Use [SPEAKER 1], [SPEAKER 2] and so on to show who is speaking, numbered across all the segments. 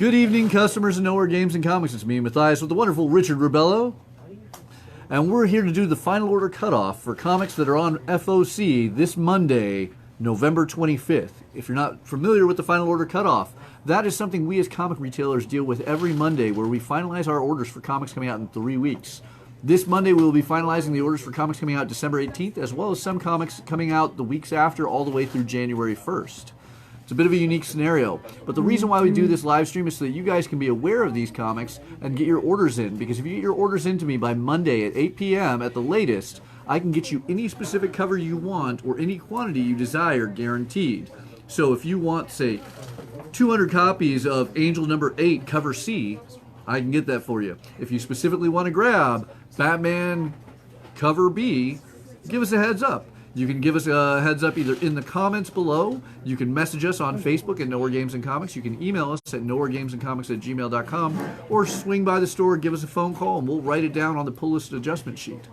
[SPEAKER 1] Good evening, customers of Knowhere Games and Comics. It's me, Matthias, with the wonderful Richard Ribello. And we're here to do the final order cutoff for comics that are on FOC this Monday, November 25th. If you're not familiar with the final order cutoff, that is something we as comic retailers deal with every Monday, where we finalize our orders for comics coming out in 3 weeks. This Monday, we will be finalizing the orders for comics coming out December 18th, as well as some comics coming out the weeks after, all the way through January 1st. It's a bit of a unique scenario, but the reason why we do this live stream is so that you guys can be aware of these comics and get your orders in, because if you get your orders into me by Monday at 8 p.m. at the latest, I can get you any specific cover you want or any quantity you desire guaranteed. So if you want, say, 200 copies of Angel number 8 cover C, I can get that for you. If you specifically want to grab Batman cover B, give us a heads up. You can give us a heads up either in the comments below. You can message us on Facebook at Knowhere Games and Comics. You can email us at knowheregamesandcomics@gmail.com, or swing by the store, give us a phone call, and we'll write it down on the pull list adjustment sheet.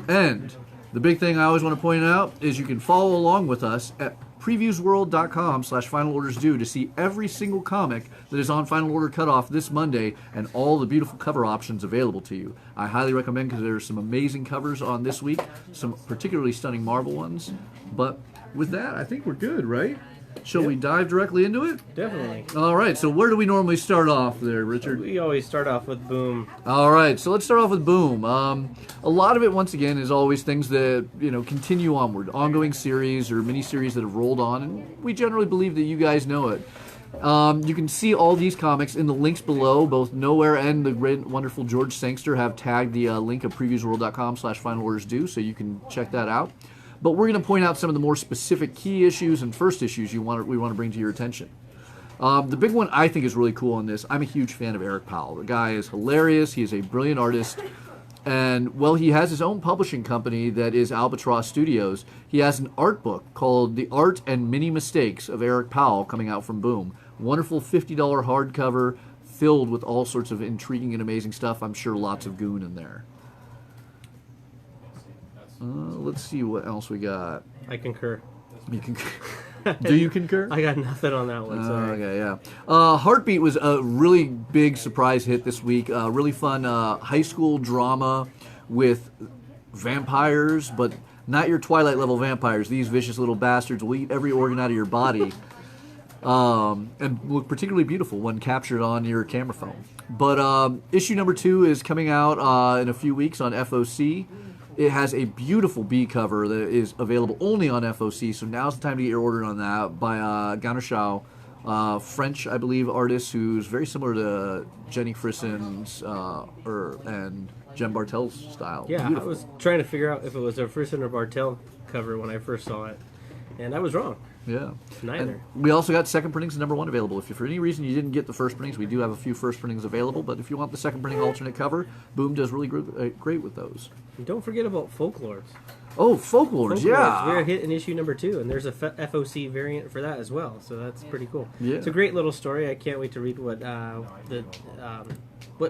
[SPEAKER 1] And the big thing I always want to point out is you can follow along with us at previewsworld.com/finalordersdue to see every single comic that is on final order cutoff this Monday and all the beautiful cover options available to you. I highly recommend, because there's some amazing covers on this week, some particularly stunning Marvel ones. But with that, I think we're good, right? Shall we dive directly into it?
[SPEAKER 2] Definitely.
[SPEAKER 1] All right, so where do we normally start off there, Richard?
[SPEAKER 2] We always start off with Boom.
[SPEAKER 1] All right, so let's start off with Boom. A lot of it, once again, is always things that, continue onward. Ongoing series or mini-series that have rolled on, and we generally believe that you guys know it. You can see all these comics in the links below. Both Knowhere and the great, wonderful George Sangster have tagged the link of previewsworld.com/finalordersdue, so you can check that out. But we're going to point out some of the more specific key issues and first issues we want to bring to your attention. The big one I think is really cool in this. I'm a huge fan of Eric Powell. The guy is hilarious. He is a brilliant artist. And, well, he has his own publishing company that is Albatross Studios. He has an art book called The Art and Many Mistakes of Eric Powell coming out from Boom. Wonderful $50 hardcover filled with all sorts of intriguing and amazing stuff. I'm sure lots of goon in there. Let's see what else we got.
[SPEAKER 2] I concur.
[SPEAKER 1] You concur? Do you concur?
[SPEAKER 2] I got nothing on that one. Sorry.
[SPEAKER 1] Okay, yeah. Heartbeat was a really big surprise hit this week. Really fun high school drama with vampires, but not your Twilight level vampires. These vicious little bastards will eat every organ out of your body, and look particularly beautiful when captured on your camera phone. But issue number 2 is coming out in a few weeks on FOC. It has a beautiful B cover that is available only on FOC, so now's the time to get your order on that, by Ghana Shao, French, I believe, artist who's very similar to Jenny Frisson's and Jen Bartel's style.
[SPEAKER 2] Yeah,
[SPEAKER 1] Beautiful.
[SPEAKER 2] I was trying to figure out if it was a Frisson or Bartel cover when I first saw it, and I was wrong.
[SPEAKER 1] Yeah.
[SPEAKER 2] Neither.
[SPEAKER 1] And we also got second printings and number 1 available. If for any reason you didn't get the first printings, we do have a few first printings available, but if you want the second printing alternate cover, Boom does really great with those.
[SPEAKER 2] And don't forget about Folklores.
[SPEAKER 1] Oh, Folklores, yeah.
[SPEAKER 2] We're hit in issue number 2, and there's a FOC variant for that as well, so that's pretty cool.
[SPEAKER 1] Yeah.
[SPEAKER 2] It's a great little story. I can't wait to read what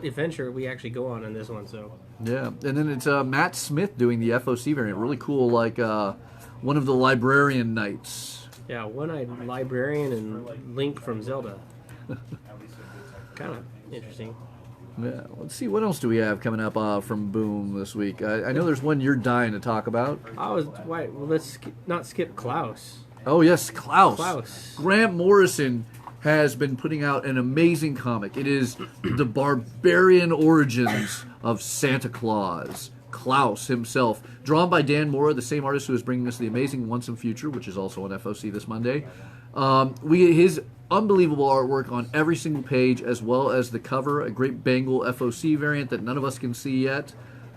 [SPEAKER 2] adventure we actually go on in this one. So
[SPEAKER 1] yeah, and then it's Matt Smith doing the FOC variant. Really cool, like one of the librarian knights.
[SPEAKER 2] Yeah, One-Eyed Librarian and Link from Zelda. Kind of interesting.
[SPEAKER 1] Yeah, let's see, what else do we have coming up from Boom this week? I know there's one you're dying to talk about.
[SPEAKER 2] Let's not skip Klaus.
[SPEAKER 1] Oh yes, Klaus.
[SPEAKER 2] Klaus.
[SPEAKER 1] Grant Morrison has been putting out an amazing comic. It is the barbarian origins of Santa Claus. Klaus himself, drawn by Dan Mora, the same artist who is bringing us the amazing Once and Future, which is also on FOC this Monday. We get his unbelievable artwork on every single page, as well as the cover, a great Bengal FOC variant that none of us can see yet,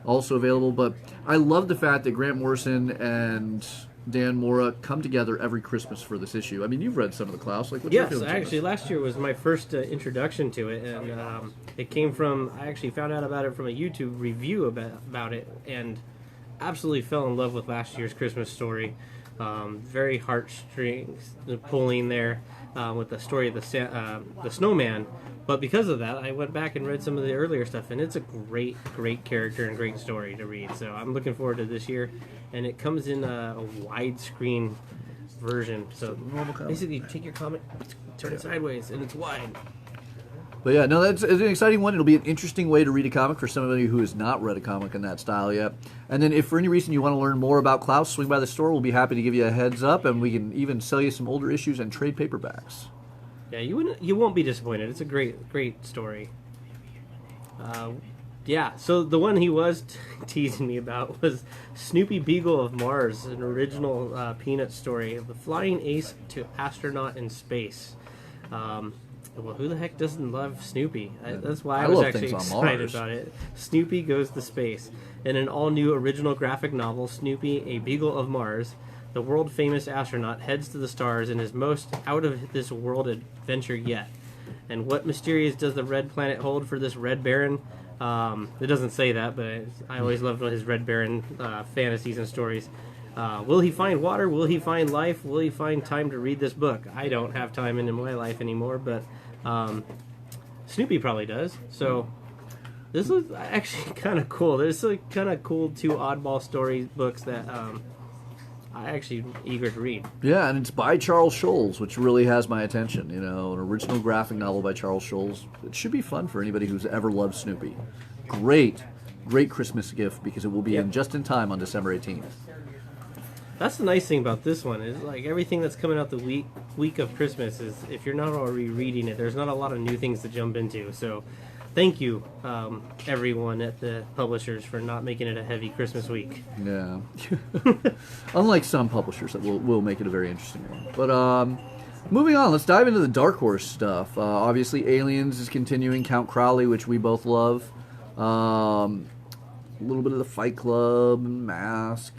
[SPEAKER 1] also available. But I love the fact that Grant Morrison and Dan Mora come together every Christmas for this issue. I mean, you've read some of the Klaus. What's your feelings on this?
[SPEAKER 2] Actually, last year was my first introduction to it, and it came from, I actually found out about it from a YouTube review about it, and absolutely fell in love with last year's Christmas story. Very heartstrings pulling there with the story of the snowman. But because of that, I went back and read some of the earlier stuff, and it's a great, great character and great story to read. So I'm looking forward to this year, and it comes in a widescreen version. So basically, you take your comic, turn it sideways, and it's wide.
[SPEAKER 1] But yeah, no, it's an exciting one. It'll be an interesting way to read a comic for somebody who has not read a comic in that style yet. And then if for any reason you want to learn more about Klaus, swing by the store. We'll be happy to give you a heads up, and we can even sell you some older issues and trade paperbacks.
[SPEAKER 2] Yeah, you won't be disappointed. It's a great story. Yeah, so the one he was teasing me about was Snoopy Beagle of Mars, an original Peanut story of the flying ace to astronaut in space. Well, who the heck doesn't love Snoopy? That's why I was actually excited about it. Snoopy Goes to Space. In an all-new original graphic novel, Snoopy, a Beagle of Mars, the world-famous astronaut, heads to the stars in his most out-of-this-world adventure yet. And what mysterious does the red planet hold for this Red Baron? It doesn't say that, but I always loved his Red Baron fantasies and stories. Will he find water? Will he find life? Will he find time to read this book? I don't have time in my life anymore, but Snoopy probably does. So this is actually kind of cool. There's like kind of cool two oddball story books that I actually eager to read.
[SPEAKER 1] Yeah, and it's by Charles Schulz, which really has my attention. You know, an original graphic novel by Charles Schulz. It should be fun for anybody who's ever loved Snoopy. Great Christmas gift because it will be in just in time on December 18th.
[SPEAKER 2] That's the nice thing about this one is like everything that's coming out the week of Christmas is if you're not already reading it, there's not a lot of new things to jump into. So thank you, everyone at the publishers for not making it a heavy Christmas week.
[SPEAKER 1] Yeah. Unlike some publishers that will make it a very interesting one. But moving on, let's dive into the Dark Horse stuff. Obviously, Aliens is continuing, Count Crowley, which we both love. A little bit of the Fight Club, Mask.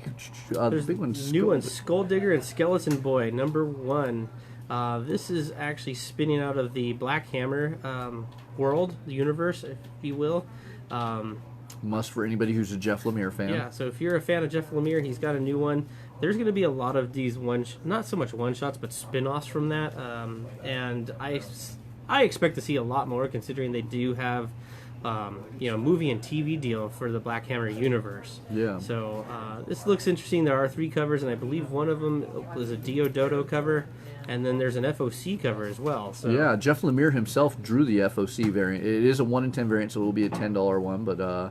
[SPEAKER 1] The big one's
[SPEAKER 2] new one, Skull Digger and Skeleton Boy, #1. This is actually spinning out of the Black Hammer world, the universe, if you will.
[SPEAKER 1] Must for anybody who's a Jeff Lemire fan.
[SPEAKER 2] Yeah, so if you're a fan of Jeff Lemire, he's got a new one. There's going to be a lot of these not so much one-shots, but spin-offs from that. And I expect to see a lot more, considering they do have movie and TV deal for the Black Hammer universe.
[SPEAKER 1] Yeah.
[SPEAKER 2] So this looks interesting. There are 3 covers, and I believe one of them was a Dio Dodo cover, and then there's an FOC cover as well. So
[SPEAKER 1] yeah, Jeff Lemire himself drew the FOC variant. It is a 1 in 10 variant, so it will be a $10 one. But I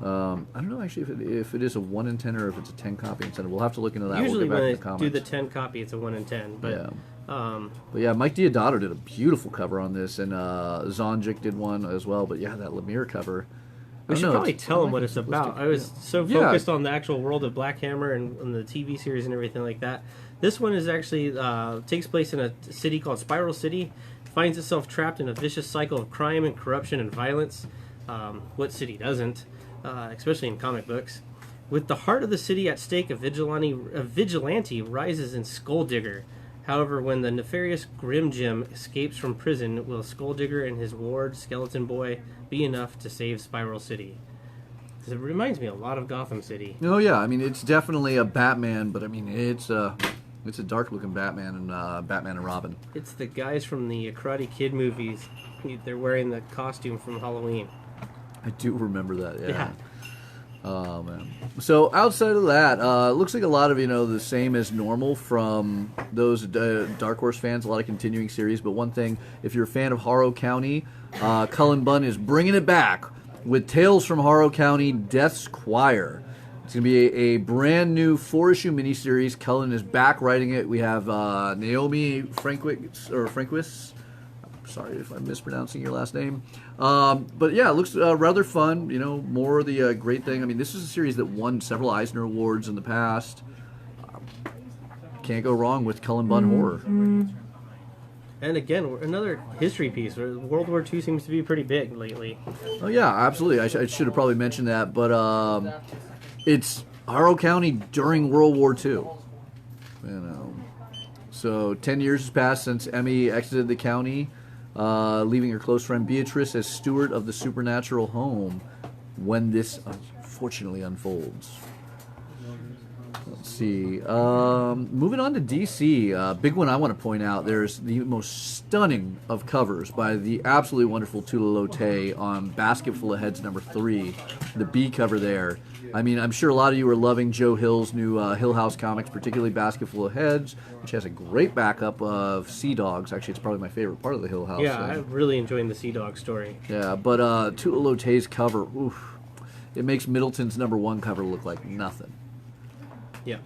[SPEAKER 1] don't know actually if it is a 1 in 10 or if it's a 10 copy incentive. We'll have to look into that.
[SPEAKER 2] Usually
[SPEAKER 1] we'll
[SPEAKER 2] when
[SPEAKER 1] get back
[SPEAKER 2] they do the 10 copy, it's a 1 in 10. But
[SPEAKER 1] yeah. But yeah, Mike Diodato did a beautiful cover on this, and Zonjic did one as well. But yeah, that Lemire cover.
[SPEAKER 2] We should probably tell them what it's about. I was so focused on the actual world of Black Hammer and the TV series and everything like that. This one is actually takes place in a city called Spiral City. Finds itself trapped in a vicious cycle of crime and corruption and violence. What city doesn't? Especially in comic books. With the heart of the city at stake, a vigilante rises in Skull Digger. However, when the nefarious Grim Jim escapes from prison, will Skull Digger and his ward, Skeleton Boy, be enough to save Spiral City? It reminds me a lot of Gotham City.
[SPEAKER 1] Oh yeah, I mean it's definitely a Batman, but I mean it's a dark-looking Batman and Batman and Robin.
[SPEAKER 2] It's the guys from the Karate Kid movies. They're wearing the costume from Halloween.
[SPEAKER 1] I do remember that.
[SPEAKER 2] Yeah.
[SPEAKER 1] Oh man. So outside of that, it looks like a lot of the same as normal from those Dark Horse fans. A lot of continuing series, but one thing, if you're a fan of Harrow County, Cullen Bunn is bringing it back with Tales from Harrow County: Death's Choir. It's going to be a brand new 4-issue miniseries. Cullen is back writing it. We have Naomi Franquist. Sorry if I'm mispronouncing your last name. But yeah, it looks rather fun. More of the great thing. I mean, this is a series that won several Eisner Awards in the past. Can't go wrong with Cullen Bunn horror.
[SPEAKER 2] And again, another history piece. World War II seems to be pretty big lately.
[SPEAKER 1] Oh yeah, absolutely. I should have probably mentioned that, but it's Harrow County during World War II. So 10 years has passed since Emmy exited the county, leaving her close friend Beatrice as steward of the supernatural home when this unfortunately unfolds. Let's see. Moving on to DC. Big one I want to point out. There's the most stunning of covers by the absolutely wonderful Tula Lotay on Basket Full of Heads #3. The B cover there. I mean, I'm sure a lot of you are loving Joe Hill's new Hill House comics, particularly Basket Full of Heads, which has a great backup of Sea Dogs. Actually, it's probably my favorite part of the Hill House.
[SPEAKER 2] Yeah, I'm really enjoying the Sea Dog story.
[SPEAKER 1] Yeah, but Tula Lotay's cover, oof, it makes Middleton's #1 cover look like nothing.
[SPEAKER 2] Yeah.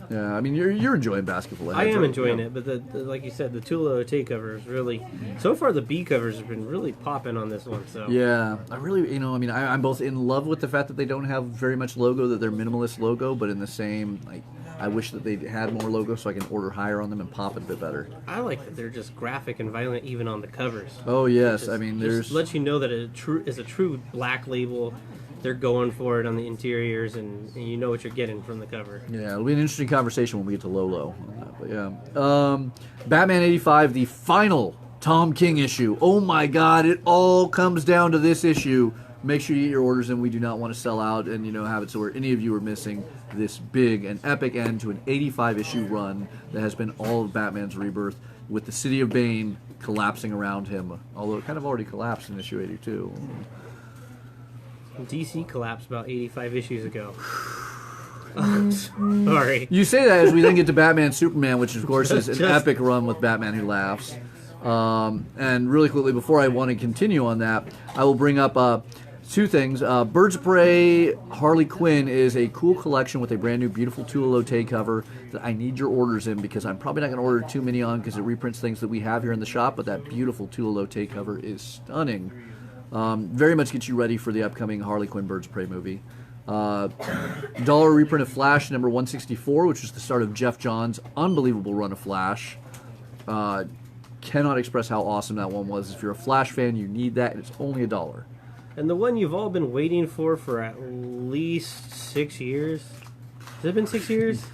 [SPEAKER 1] Yeah, I mean, you're enjoying Basket Full of Heads.
[SPEAKER 2] I am
[SPEAKER 1] right?
[SPEAKER 2] enjoying
[SPEAKER 1] Yeah.
[SPEAKER 2] it, but the like you said, the Tula Ote cover is really, so far the B covers have been really popping on this one. So
[SPEAKER 1] Yeah, I really, I mean, I'm both in love with the fact that they don't have very much logo, that they're minimalist logo, but in the same, like, I wish that they had more logo so I can order higher on them and pop it a bit better.
[SPEAKER 2] I like that they're just graphic and violent even on the covers.
[SPEAKER 1] Oh yes,
[SPEAKER 2] Just,
[SPEAKER 1] I mean,
[SPEAKER 2] just
[SPEAKER 1] there's
[SPEAKER 2] lets you know that it is a true black label. They're going for it on the interiors, and you know what you're getting from the cover.
[SPEAKER 1] Yeah, it'll be an interesting conversation when we get to Lolo. But yeah, Batman '85, the final Tom King issue. Oh my God, it all comes down to this issue. Make sure you get your orders in. We do not want to sell out and have it so where any of you are missing this big and epic end to an 85 issue run that has been all of Batman's rebirth, with the city of Bane collapsing around him. Although it kind of already collapsed in issue 82.
[SPEAKER 2] DC collapsed about 85 issues ago. Sorry.
[SPEAKER 1] You say that as we then get to Batman Superman, which of course is an epic run with Batman Who Laughs. And really quickly, before I want to continue on that, I will bring up two things. Birds of Prey Harley Quinn is a cool collection with a brand new beautiful Tula Lotay cover that I need your orders in, because I'm probably not going to order too many on because it reprints things that we have here in the shop, but that beautiful Tula Lotay cover is stunning. Very much gets you ready for the upcoming Harley Quinn Birds of Prey movie. Dollar reprint of Flash number 164, which is the start of Jeff Johns' unbelievable run of Flash. Cannot express how awesome that one was. If you're a Flash fan, you need that, and it's only $1.
[SPEAKER 2] And the one you've all been waiting for at least 6 years. Has it been 6 years?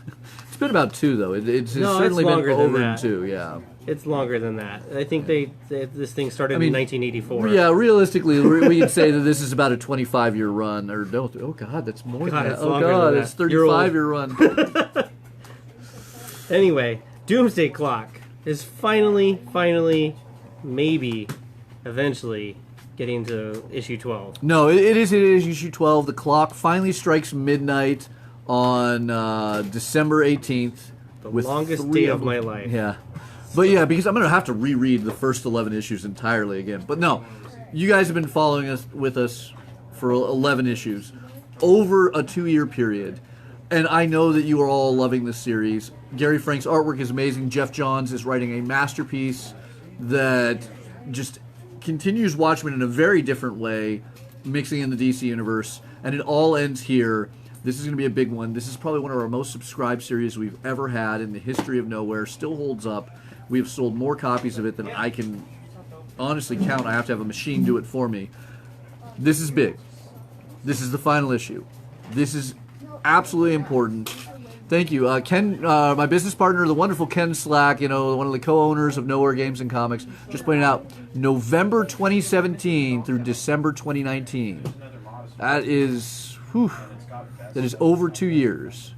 [SPEAKER 1] It's been about 2, though. It's
[SPEAKER 2] No,
[SPEAKER 1] certainly
[SPEAKER 2] it's
[SPEAKER 1] been
[SPEAKER 2] longer than
[SPEAKER 1] over
[SPEAKER 2] that.
[SPEAKER 1] 2, yeah.
[SPEAKER 2] It's longer than that. I think this thing started in 1984.
[SPEAKER 1] Yeah, realistically, we can say that this is about a 25-year run. Or no, oh God, that's more
[SPEAKER 2] God,
[SPEAKER 1] than that.
[SPEAKER 2] it's
[SPEAKER 1] Oh
[SPEAKER 2] longer
[SPEAKER 1] God,
[SPEAKER 2] than
[SPEAKER 1] it's
[SPEAKER 2] that. You're old.
[SPEAKER 1] 35-year run.
[SPEAKER 2] Anyway, Doomsday Clock is finally, maybe, eventually getting to issue 12.
[SPEAKER 1] No, it is issue 12. The clock finally strikes midnight on December 18th.
[SPEAKER 2] The longest day of my life.
[SPEAKER 1] Yeah. But yeah, because I'm going to have to reread the first 11 issues entirely again. But no, you guys have been following us with us for 11 issues over a 2-year period. And I know that you are all loving this series. Gary Frank's artwork is amazing. Jeff Johns is writing a masterpiece that just continues Watchmen in a very different way, mixing in the DC universe. And it all ends here. This is going to be a big one. This is probably one of our most subscribed series we've ever had in the history of Knowhere. Still holds up. We have sold more copies of it than I can honestly count. I have to have a machine do it for me. This is big. This is the final issue. This is absolutely important. Thank you. Ken, my business partner, the wonderful Ken Slack, one of the co-owners of Knowhere Games and Comics, just pointed out November 2017 through December 2019. That is over 2 years.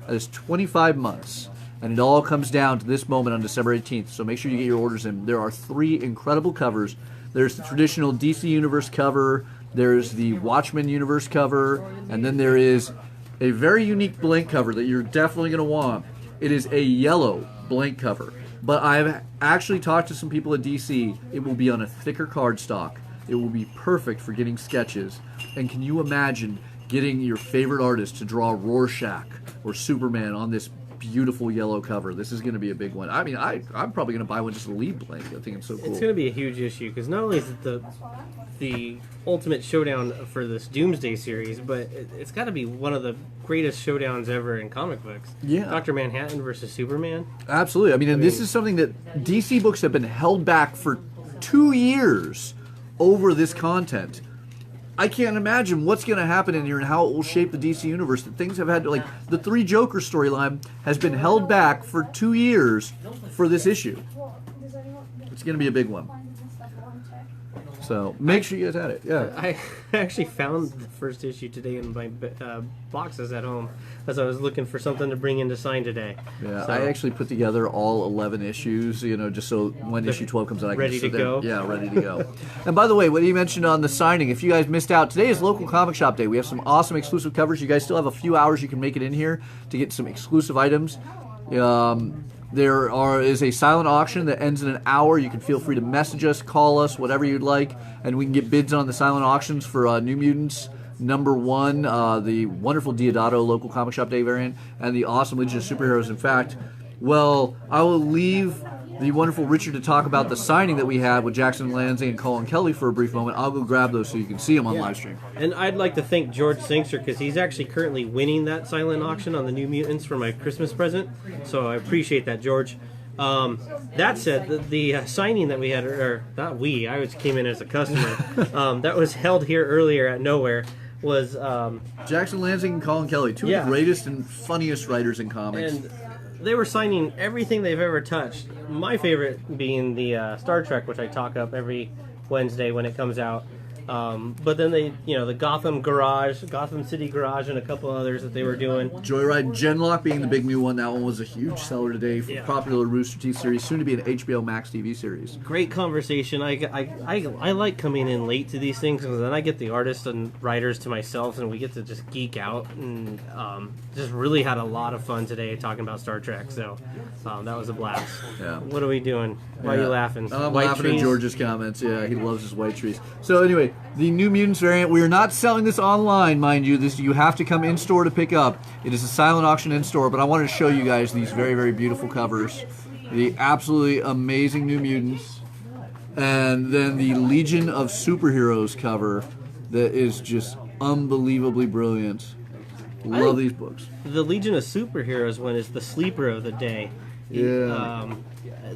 [SPEAKER 1] That is 25 months. And it all comes down to this moment on December 18th. So make sure you get your orders in. There are 3 incredible covers. There's the traditional DC Universe cover. There's the Watchmen Universe cover. And then there is a very unique blank cover that you're definitely going to want. It is a yellow blank cover. But I've actually talked to some people at DC. It will be on a thicker cardstock. It will be perfect for getting sketches. And can you imagine getting your favorite artist to draw Rorschach or Superman on this beautiful yellow cover? This is going to be a big one. I mean, I'm probably going to buy one just to leave blank. I think it's so cool.
[SPEAKER 2] It's going to be a huge issue, because not only is it the ultimate showdown for this Doomsday series, but it's got to be one of the greatest showdowns ever in comic books.
[SPEAKER 1] Yeah.
[SPEAKER 2] Dr. Manhattan versus Superman.
[SPEAKER 1] Absolutely. I mean, this is something that DC books have been held back for 2 years over this content. I can't imagine what's going to happen in here and how it will shape the DC universe. That things have had to, like, the 3 Joker storyline has been held back for 2 years for this issue. It's going to be a big one. So make sure you guys had it. Yeah.
[SPEAKER 2] I actually found the first issue today in my boxes at home as I was looking for something to bring in to sign today.
[SPEAKER 1] Yeah,
[SPEAKER 2] So,
[SPEAKER 1] I actually put together all 11 issues, just so when issue 12 comes out, I can
[SPEAKER 2] ready
[SPEAKER 1] sit
[SPEAKER 2] to
[SPEAKER 1] there.
[SPEAKER 2] go?
[SPEAKER 1] Yeah, ready to go. And by the way, what you mentioned on the signing, if you guys missed out, today is local comic shop day. We have some awesome exclusive covers. You guys still have a few hours you can make it in here to get some exclusive items. There is a silent auction that ends in an hour. You can feel free to message us, call us, whatever you'd like, and we can get bids on the silent auctions for New Mutants #1, the wonderful Diodato local comic shop day variant, and the awesome Legion of Superheroes. In fact, I will leave the wonderful Richard to talk about the signing that we had with Jackson Lansing and Colin Kelly for a brief moment. I'll go grab those so you can see them on live stream.
[SPEAKER 2] And I'd like to thank George Singster because he's actually currently winning that silent auction on the New Mutants for my Christmas present. So I appreciate that, George. That said, the signing that we had, or not we, I came in as a customer, that was held here earlier at Knowhere was...
[SPEAKER 1] Jackson Lansing and Colin Kelly, two of the greatest and funniest writers in comics.
[SPEAKER 2] And they were signing everything they've ever touched. My favorite being the Star Trek, which I talk up every Wednesday when it comes out. But then they, the Gotham City Garage, and a couple others that they were doing.
[SPEAKER 1] Joyride Genlock being the big new one. That one was a huge seller today for popular Rooster Teeth series, soon to be an HBO Max TV series.
[SPEAKER 2] Great conversation. I like coming in late to these things because then I get the artists and writers to myself, and we get to just geek out. And just really had a lot of fun today talking about Star Trek. So that was a blast. Yeah. What are we doing? Why are you laughing?
[SPEAKER 1] I'm laughing at George's comments. Yeah, he loves his white trees. So anyway, the New Mutants variant, we are not selling this online, mind you. This you have to come in store to pick up. It is a silent auction in store, but I wanted to show you guys these very, very beautiful covers. The absolutely amazing New Mutants, and then the Legion of Superheroes cover that is just unbelievably brilliant. Love these books.
[SPEAKER 2] The Legion of Superheroes one is the sleeper of the day.
[SPEAKER 1] Yeah.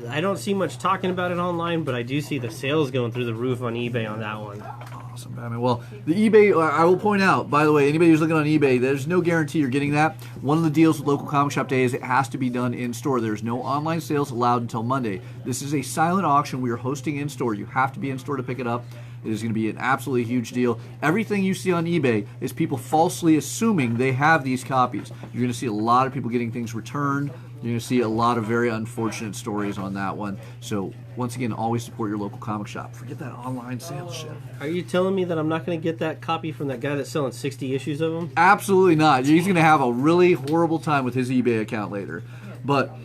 [SPEAKER 2] I don't see much talking about it online, but I do see the sales going through the roof on eBay on that one.
[SPEAKER 1] Awesome, Batman. Well, the eBay, I will point out, by the way, anybody who's looking on eBay, there's no guarantee you're getting that. One of the deals with Local Comic Shop Day is it has to be done in store. There's no online sales allowed until Monday. This is a silent auction we are hosting in store. You have to be in store to pick it up. It is going to be an absolutely huge deal. Everything you see on eBay is people falsely assuming they have these copies. You're going to see a lot of people getting things returned. You're going to see a lot of very unfortunate stories on that one. So, once again, always support your local comic shop. Forget that online sales shit.
[SPEAKER 2] Are you telling me that I'm not going to get that copy from that guy that's selling 60 issues of them?
[SPEAKER 1] Absolutely not. He's going to have a really horrible time with his eBay account later. But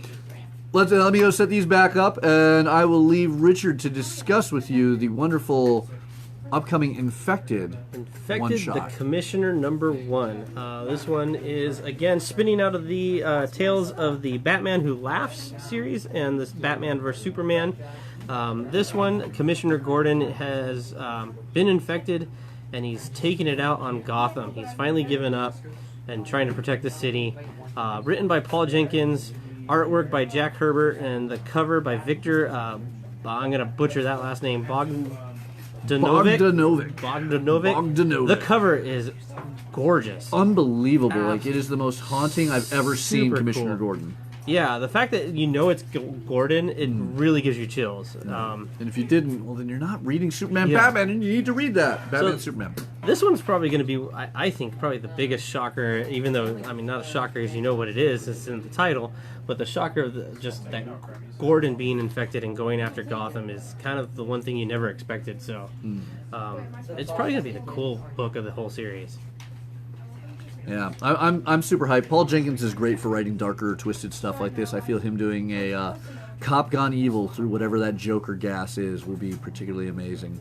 [SPEAKER 1] let me go set these back up, and I will leave Richard to discuss with you the wonderful upcoming Infected one-shot.
[SPEAKER 2] The Commissioner #1. This one is, again, spinning out of the Tales of the Batman Who Laughs series and this Batman vs. Superman. This one, Commissioner Gordon has been infected, and he's taking it out on Gotham. He's finally given up and trying to protect the city. Written by Paul Jenkins, artwork by Jack Herbert, and the cover by Victor, I'm going to butcher that last name, Bogdanovic. The cover is gorgeous.
[SPEAKER 1] Unbelievable. Like, it is the most haunting I've ever seen Commissioner Gordon.
[SPEAKER 2] Yeah, the fact that it's Gordon, it really gives you chills.
[SPEAKER 1] And if you didn't, well, then you're not reading Superman Batman, and you need to read that. Batman Superman.
[SPEAKER 2] This one's probably going to be, I think, probably the biggest shocker, even though, not a shocker as you know what it is, it's in the title, but the shocker of just that Gordon being infected and going after Gotham is kind of the one thing you never expected, so it's probably going to be the cool book of the whole series.
[SPEAKER 1] Yeah, I'm super hyped. Paul Jenkins is great for writing darker, twisted stuff like this. I feel him doing a cop gone evil through whatever that Joker gas is will be particularly amazing.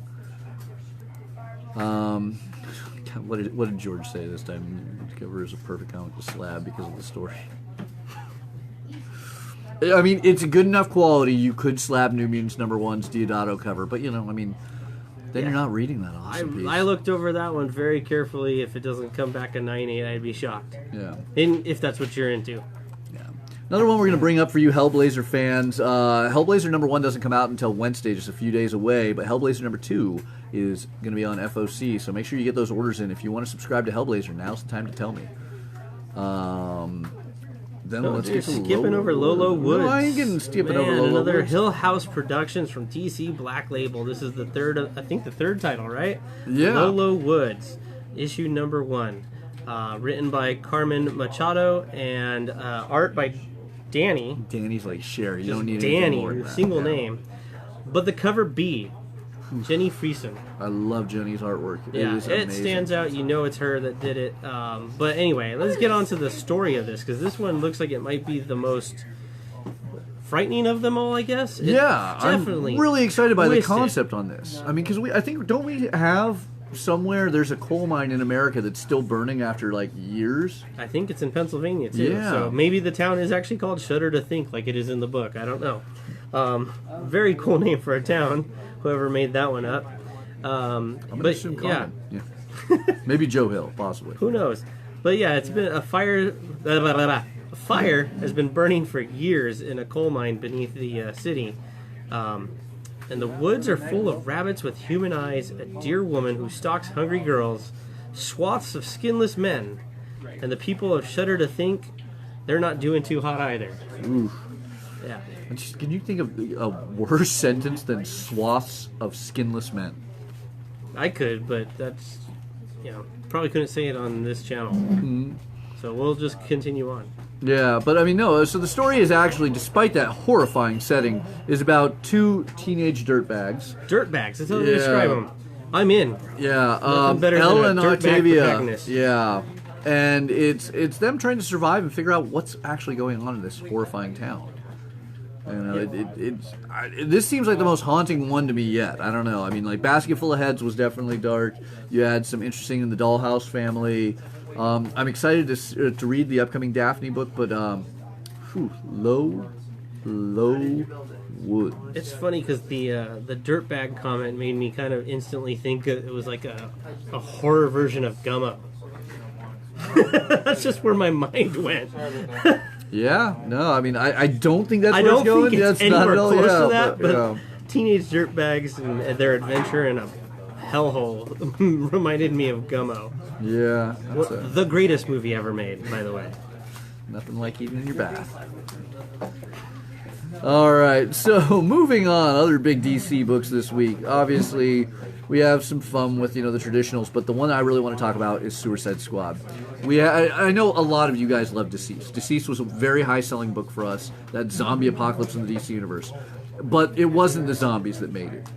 [SPEAKER 1] What did George say this time? The cover is a perfect comic to slab because of the story. I mean, it's a good enough quality. You could slab New Mutants #1's Diodato cover, but then you're not reading that awesome piece.
[SPEAKER 2] I looked over that one very carefully. If it doesn't come back a 9.8, I'd be shocked.
[SPEAKER 1] Yeah.
[SPEAKER 2] And if that's what you're into.
[SPEAKER 1] Yeah. Another one we're going to bring up for you Hellblazer fans. Hellblazer #1 doesn't come out until Wednesday, just a few days away, but Hellblazer #2 is going to be on FOC, so make sure you get those orders in. If you want to subscribe to Hellblazer, now's the time to tell me. Then
[SPEAKER 2] No,
[SPEAKER 1] let's
[SPEAKER 2] dude,
[SPEAKER 1] get to
[SPEAKER 2] skipping over Lolo Woods.
[SPEAKER 1] No, I ain't getting skipping
[SPEAKER 2] Man,
[SPEAKER 1] over Lolo
[SPEAKER 2] another
[SPEAKER 1] Woods.
[SPEAKER 2] Hill House Productions from DC Black Label. This is the third, I think the third title, right?
[SPEAKER 1] Yeah.
[SPEAKER 2] Lolo Woods, issue number 1. Written by Carmen Machado and art by Danny.
[SPEAKER 1] Danny's like Cher. You don't need
[SPEAKER 2] Danny,
[SPEAKER 1] anything more than that.
[SPEAKER 2] single
[SPEAKER 1] Yeah.
[SPEAKER 2] name. But the cover B, Jenny Friesen.
[SPEAKER 1] I love Jenny's artwork.
[SPEAKER 2] Yeah,
[SPEAKER 1] is
[SPEAKER 2] it
[SPEAKER 1] amazing.
[SPEAKER 2] stands out. You know it's her that did it. But anyway, let's get on to the story of this, because this one looks like it might be the most frightening of them all, I guess. It's
[SPEAKER 1] Yeah,
[SPEAKER 2] definitely
[SPEAKER 1] I'm really excited by the
[SPEAKER 2] twisted.
[SPEAKER 1] concept on this. I mean, because I think, don't we have somewhere, there's a coal mine in America that's still burning after like years?
[SPEAKER 2] I think it's in Pennsylvania too.
[SPEAKER 1] Yeah.
[SPEAKER 2] So maybe the town is actually called Shudder to Think, like it is in the book. I don't know. Very cool name for a town. Whoever made that one up.
[SPEAKER 1] I'm gonna
[SPEAKER 2] But
[SPEAKER 1] assume
[SPEAKER 2] yeah,
[SPEAKER 1] Common. Maybe Joe Hill, possibly.
[SPEAKER 2] who knows? But yeah, it's been a fire. A fire has been burning for years in a coal mine beneath the city. And the woods are full of rabbits with human eyes, a dear woman who stalks hungry girls, swaths of skinless men, and the people of Shudder to Think they're not doing too hot either.
[SPEAKER 1] Oof.
[SPEAKER 2] Yeah.
[SPEAKER 1] Can you think of a worse sentence than swaths of skinless men?
[SPEAKER 2] I could, but that's, probably couldn't say it on this channel.
[SPEAKER 1] Mm-hmm.
[SPEAKER 2] So we'll just continue on.
[SPEAKER 1] Yeah, but I mean, no, so the story is actually, despite that horrifying setting, is about two teenage dirtbags.
[SPEAKER 2] Dirtbags, that's how they
[SPEAKER 1] Yeah.
[SPEAKER 2] describe them. I'm in.
[SPEAKER 1] Yeah,
[SPEAKER 2] Nothing better than
[SPEAKER 1] Ella
[SPEAKER 2] a
[SPEAKER 1] and
[SPEAKER 2] dirtbag
[SPEAKER 1] Octavia.
[SPEAKER 2] protagonist.
[SPEAKER 1] Yeah, and it's them trying to survive and figure out what's actually going on in this horrifying town. This seems like the most haunting one to me yet. I don't know. I mean, like Basket Full of Heads was definitely dark. You had some interesting in the Dollhouse family. I'm excited to read the upcoming Daphne book, but Low Woods.
[SPEAKER 2] It's funny because the dirtbag comment made me kind of instantly think it was like a horror version of Gummo. That's just where my mind went.
[SPEAKER 1] Yeah, no, I mean, I don't think that's where
[SPEAKER 2] I don't
[SPEAKER 1] it's going.
[SPEAKER 2] think it's
[SPEAKER 1] That's not
[SPEAKER 2] anywhere
[SPEAKER 1] at all,
[SPEAKER 2] close
[SPEAKER 1] yeah,
[SPEAKER 2] to that, but
[SPEAKER 1] yeah.
[SPEAKER 2] teenage dirtbags and their adventure in a hellhole reminded me of Gummo.
[SPEAKER 1] Yeah, that's
[SPEAKER 2] The greatest movie ever made, by the way.
[SPEAKER 1] nothing like eating in your bath. All right, so moving on, other big DC books this week. Obviously, we have some fun with the traditionals, but the one I really want to talk about is Suicide Squad. I know a lot of you guys love Deceased. Deceased was a very high-selling book for us, that zombie apocalypse in the DC universe. But it wasn't the zombies that made it.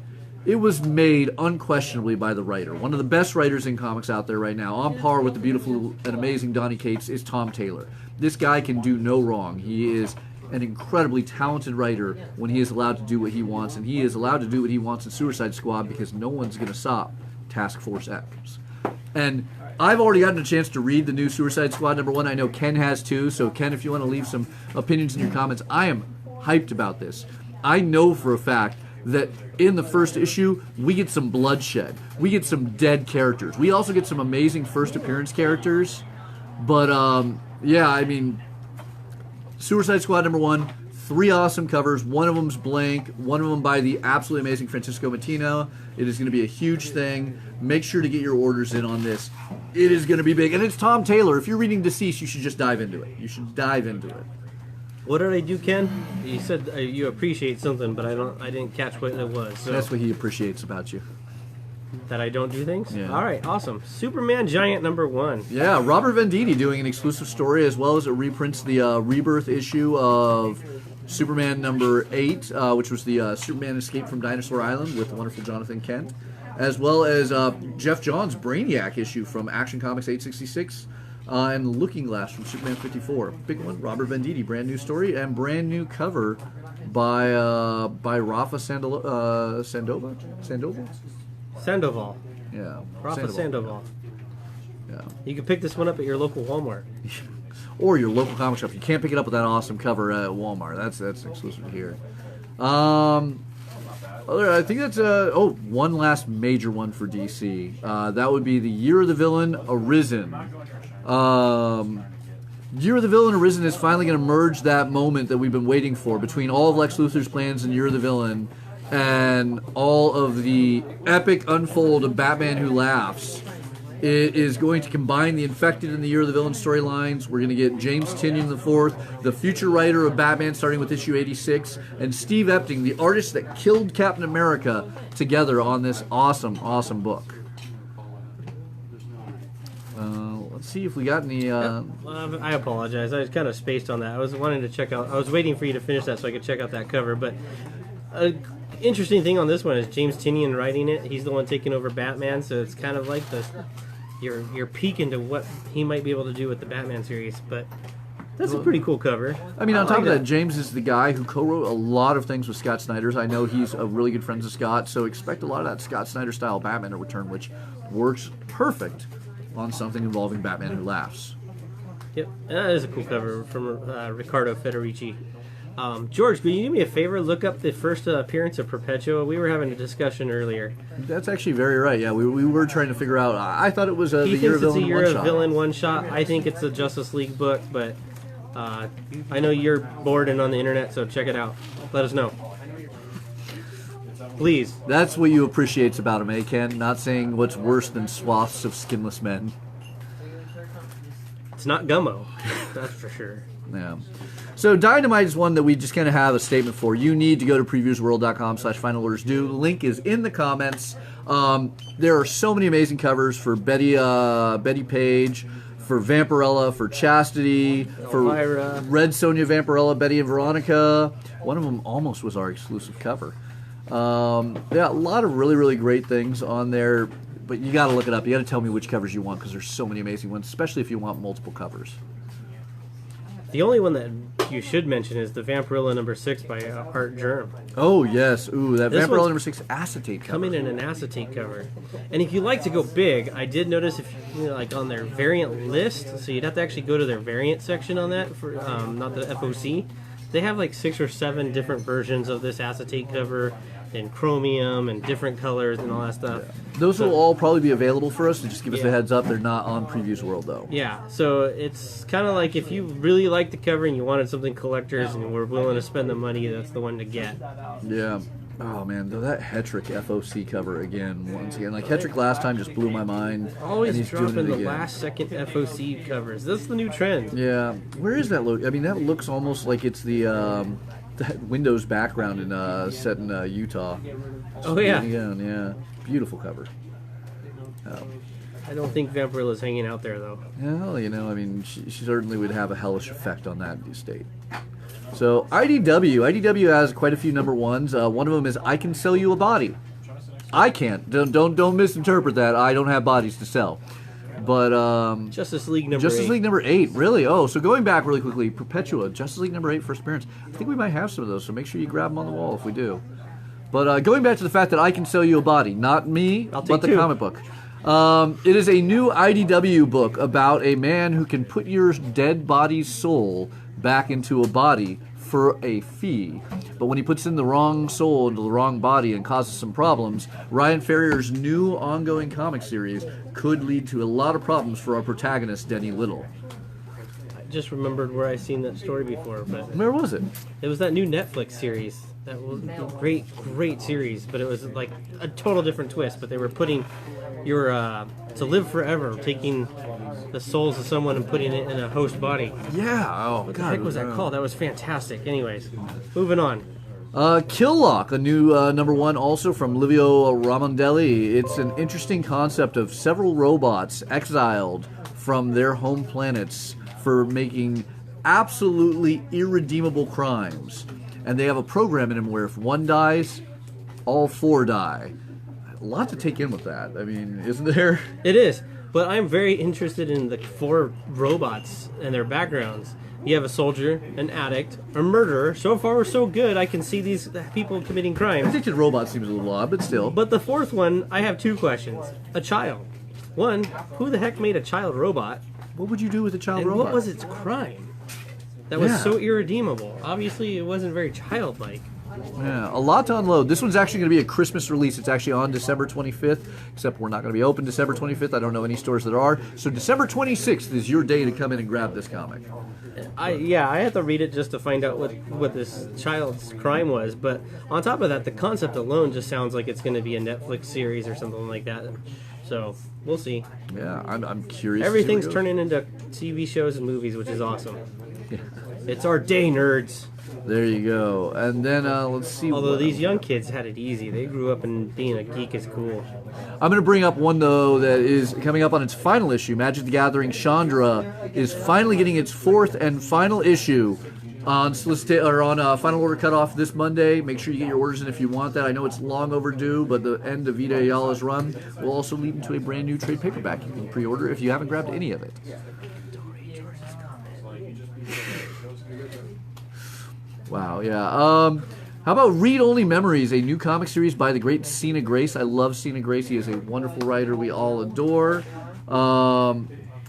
[SPEAKER 1] It was made unquestionably by the writer. One of the best writers in comics out there right now, on par with the beautiful and amazing Donny Cates, is Tom Taylor. This guy can do no wrong. He is an incredibly talented writer when he is allowed to do what he wants, and he is allowed to do what he wants in Suicide Squad because no one's going to stop Task Force X. And I've already gotten a chance to read the new Suicide Squad #1. I know Ken has too, so Ken, if you want to leave some opinions in your comments, I am hyped about this. I know for a fact that in the first issue, we get some bloodshed. We get some dead characters. We also get some amazing first appearance characters. But, yeah, I mean, Suicide Squad #1, 3 awesome covers. One of them's blank. One of them by the absolutely amazing Francisco Matino. It is going to be a huge thing. Make sure to get your orders in on this. It is going to be big. And it's Tom Taylor. If you're reading Deceased, you should just dive into it. You should dive into it.
[SPEAKER 2] What did I do, Ken? You said you appreciate something, but I didn't catch what it was. So.
[SPEAKER 1] That's what he appreciates about you.
[SPEAKER 2] That I don't do things?
[SPEAKER 1] Yeah.
[SPEAKER 2] All right, awesome. Superman Giant #1.
[SPEAKER 1] Yeah, Robert Venditti doing an exclusive story as well as it reprints the Rebirth issue of Superman #8, which was the Superman Escape from Dinosaur Island with the wonderful Jonathan Kent, as well as Jeff Johns' Brainiac issue from Action Comics 866 and Looking Glass from Superman 54. Big one, Robert Venditti, brand new story and brand new cover by Rafa Sandoval?
[SPEAKER 2] Sandoval.
[SPEAKER 1] Yeah.
[SPEAKER 2] Rafa Sandoval.
[SPEAKER 1] Yeah.
[SPEAKER 2] You can pick this one up at your local Walmart.
[SPEAKER 1] Or your local comic shop. You can't pick it up with that awesome cover at Walmart. That's exclusive here. I think that's one last major one for DC. That would be the Year of the Villain Arisen. Year of the Villain Arisen is finally going to merge that moment that we've been waiting for between all of Lex Luthor's plans and Year of the Villain and all of the epic unfold of Batman Who Laughs It is going to combine the Infected and the Year of the Villain storylines. We're going to get James Tynion IV, the future writer of Batman, starting with issue 86, and Steve Epting, the artist that killed Captain America, together on this awesome, awesome book. Let's see if we got any...
[SPEAKER 2] I apologize. I was kind of spaced on that. I was wanting to check out... I was waiting for you to finish that so I could check out that cover, but... interesting thing on this one is James Tynion writing it. He's the one taking over Batman, so it's kind of like your peek into what he might be able to do with the Batman series. But that's a pretty cool cover.
[SPEAKER 1] I mean, on top of that, James is the guy who co-wrote a lot of things with Scott Snyder's. I know he's a really good friend of Scott, so expect a lot of that Scott Snyder style Batman to return, which works perfect on something involving Batman Who Laughs.
[SPEAKER 2] Yep, and that is a cool cover from Riccardo Federici. George, could you do me a favor? Look up the first appearance of Perpetua. We were having a discussion earlier.
[SPEAKER 1] That's actually very right. Yeah, we were trying to figure out. I thought it was the
[SPEAKER 2] He
[SPEAKER 1] Year of
[SPEAKER 2] thinks it's a
[SPEAKER 1] Villain
[SPEAKER 2] Year of
[SPEAKER 1] one-shot.
[SPEAKER 2] Villain one-shot. I think it's a Justice League book, but I know you're bored and on the internet, so check it out. Let us know. Please.
[SPEAKER 1] That's what you appreciate about him, eh, Ken? Not saying what's worse than swaths of skinless men.
[SPEAKER 2] It's not Gummo. That's for sure.
[SPEAKER 1] Yeah. So Dynamite is one that we just kind of have a statement for. You need to go to previewsworld.com/finalordersdue. The link is in the comments. There are so many amazing covers for Betty Page, for Vampirella, for Chastity, for
[SPEAKER 2] Elvira.
[SPEAKER 1] Red Sonja, Vampirella, Betty and Veronica. One of them almost was our exclusive cover. Yeah, a lot of really, really great things on there, but you got to look it up. You got to tell me which covers you want because there's so many amazing ones, especially if you want multiple covers.
[SPEAKER 2] The only one that you should mention is the Vampirella #6 by Art Germ.
[SPEAKER 1] Oh, yes. Ooh, that
[SPEAKER 2] This
[SPEAKER 1] Vampirella
[SPEAKER 2] one's
[SPEAKER 1] #6 acetate cover.
[SPEAKER 2] Coming in an acetate cover. And if you like to go big, I did notice if you know, like on their variant list, so you'd have to actually go to their variant section on that for not the FOC. They have like 6 or 7 different versions of this acetate cover in chromium and different colors and all that stuff.
[SPEAKER 1] Those will all probably be available for us, so just give us a heads up. They're not on Previews World, though.
[SPEAKER 2] Yeah, so it's kind of like if you really like the cover and you wanted something collectors and were willing to spend the money, that's the one to get.
[SPEAKER 1] Yeah. Oh, man, though that Hetrick FOC cover once again. Like, Hetrick last time just blew my mind.
[SPEAKER 2] Always
[SPEAKER 1] and he's
[SPEAKER 2] dropping
[SPEAKER 1] doing it
[SPEAKER 2] the
[SPEAKER 1] again.
[SPEAKER 2] last-second FOC covers. That's the new trend.
[SPEAKER 1] Yeah. Where is that look? I mean, that looks almost like it's the that Windows background set in Utah.
[SPEAKER 2] Oh, yeah.
[SPEAKER 1] Again, yeah. Beautiful cover.
[SPEAKER 2] I don't think Vampirella's hanging out there, though.
[SPEAKER 1] Well, you know, I mean, she certainly would have a hellish effect on that estate. So, IDW has quite a few #1s. One of them is I Can Sell You a Body. I can't. Don't misinterpret that. I don't have bodies to sell. But
[SPEAKER 2] Justice League
[SPEAKER 1] Justice
[SPEAKER 2] 8.
[SPEAKER 1] League #8, really? Oh, so going back really quickly, Perpetua, Justice League #8 first appearance. I think we might have some of those, so make sure you grab them on the wall if we do. But going back to the fact that I Can Sell You a Body, not me, but the
[SPEAKER 2] 2.
[SPEAKER 1] comic book. It is a new IDW book about a man who can put your dead body's soul back into a body for a fee. But when he puts in the wrong soul into the wrong body and causes some problems, Ryan Ferrier's new ongoing comic series could lead to a lot of problems for our protagonist, Denny Little.
[SPEAKER 2] I just remembered where I seen that story before, but
[SPEAKER 1] Where was it?
[SPEAKER 2] it was that new Netflix series. That was a great series, but it was like a total different twist. But they were putting your to live forever, taking the souls of someone and putting it in a host body.
[SPEAKER 1] Yeah. Oh,
[SPEAKER 2] What the heck was that called? That was fantastic. Anyways, moving on.
[SPEAKER 1] Killlock, a new #1 also from Livio Ramondelli. It's an interesting concept of several robots exiled from their home planets for making absolutely irredeemable crimes. And they have a program in them where if one dies, all 4 die. A lot to take in with that. I mean, isn't there?
[SPEAKER 2] It is, but I'm very interested in the 4 robots and their backgrounds. You have a soldier, an addict, a murderer. So far, so good. I can see these people committing crimes.
[SPEAKER 1] Addicted robot seems a little odd, but still.
[SPEAKER 2] But the 4th one, I have 2 questions. A child. One, who the heck made a child robot?
[SPEAKER 1] What would you do with a child
[SPEAKER 2] And
[SPEAKER 1] robot?
[SPEAKER 2] what was its crime? That was
[SPEAKER 1] Yeah.
[SPEAKER 2] so irredeemable. Obviously, it wasn't very childlike.
[SPEAKER 1] Yeah, a lot to unload. This one's actually going to be a Christmas release. It's actually on December 25th, except we're not going to be open December 25th. I don't know any stores that are. So December 26th is your day to come in and grab this comic.
[SPEAKER 2] I had to read it just to find out what this child's crime was. But on top of that, the concept alone just sounds like it's going to be a Netflix series or something like that. So we'll see.
[SPEAKER 1] Yeah, I'm curious.
[SPEAKER 2] Everything's
[SPEAKER 1] to see where it
[SPEAKER 2] turning into TV shows and movies, which is awesome. It's our day, nerds.
[SPEAKER 1] goes. There you go. And then let's see.
[SPEAKER 2] Although these young kids had it easy. They grew up and being a geek is cool.
[SPEAKER 1] I'm going to bring up one, though, that is coming up on its final issue. Magic the Gathering Chandra is finally getting its 4th and final issue on final order cutoff this Monday. Make sure you get your orders in if you want that. I know it's long overdue, but the end of Vita Ayala's run will also lead into a brand new trade paperback you can pre-order if you haven't grabbed any of it. Wow, yeah. How about Read Only Memories, a new comic series by the great Cena Grace. I love Cena Grace. He is a wonderful writer we all adore.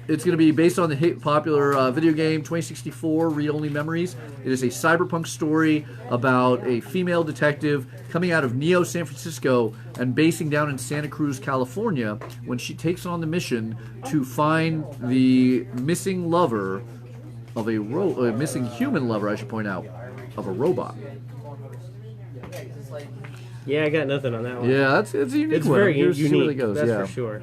[SPEAKER 1] It's going to be based on the hit popular video game 2064, Read Only Memories. It is a cyberpunk story about a female detective coming out of Neo San Francisco and basing down in Santa Cruz, California, when she takes on the mission to find the missing lover of a missing human lover, I should point out, of a robot.
[SPEAKER 2] Yeah, I got nothing on that one.
[SPEAKER 1] Yeah, it's a unique
[SPEAKER 2] It's
[SPEAKER 1] one.
[SPEAKER 2] very
[SPEAKER 1] Here's
[SPEAKER 2] unique,
[SPEAKER 1] see where it goes.
[SPEAKER 2] that's
[SPEAKER 1] Yeah.
[SPEAKER 2] for sure.